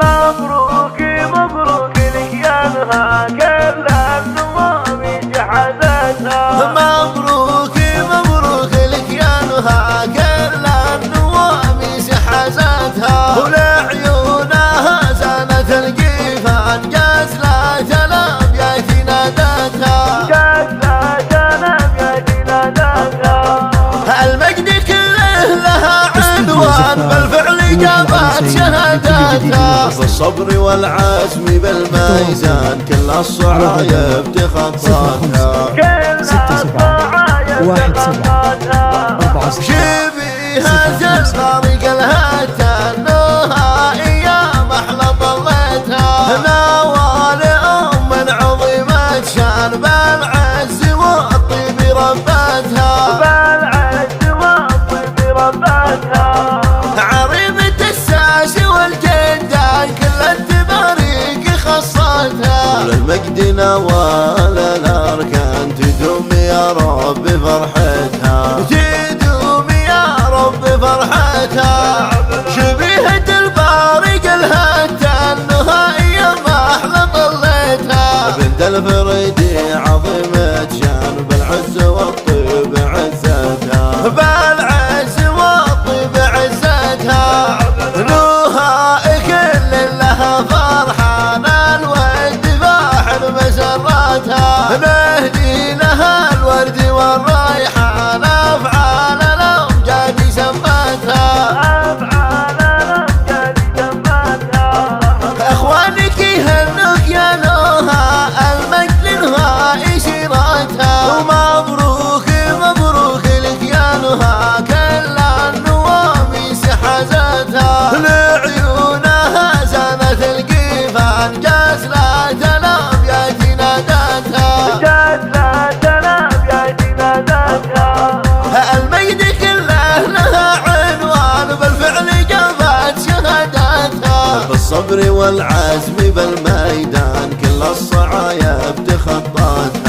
مبروك مبروك لك يا نها كل النوام جحدتها. مبروك مبروك لك يا نها كل النوام حزتها. ولعيونها زانت القيفان جسلت الابيات نادتها. جسلت الابيات نادتها. المجد كله لها عنوان بالفعل جابت شهادتها. بالصبر والعزم بالميزان كل الصعايب تخطتها. كل الصعايب تخطتها. شبيهة الفارق لها تنوها ايام احلى ظلتها. نوال ام عظيمة شان بالعز والطيب ربتها. بالعز والطيب ربتها. عريضة الساس والجدان كل التباريك خصتها. وللمجد نوال الاركان تدوم يا رب فرحتها. تدوم يا رب فرحتها. شبيهة الفارق لها تنها ما احلى ظلتها. بنت الفريدي عظيمة شان بالعز والطيب عزتها. بالعز والطيب عزتها. نوها كل لها فرحان الود فاحل مسرتها. نهدي لها الورد والريحان افعال الامجاد سمتها. افعال الامجاد سمتها. اخوانك يهنوك يا نوها المجد لنهاء سيرتها. ومبروك مبروك لك يا نوها كل النواميس حزتها. لعيونها زانت القيفان جسلت الابيات نادتها. جسلت الابيات نادتها. المجد كله لها عنوان بالفعل جابت شهادتها. بالصبر والعزم بالميدان كل الصعايب تخطتها.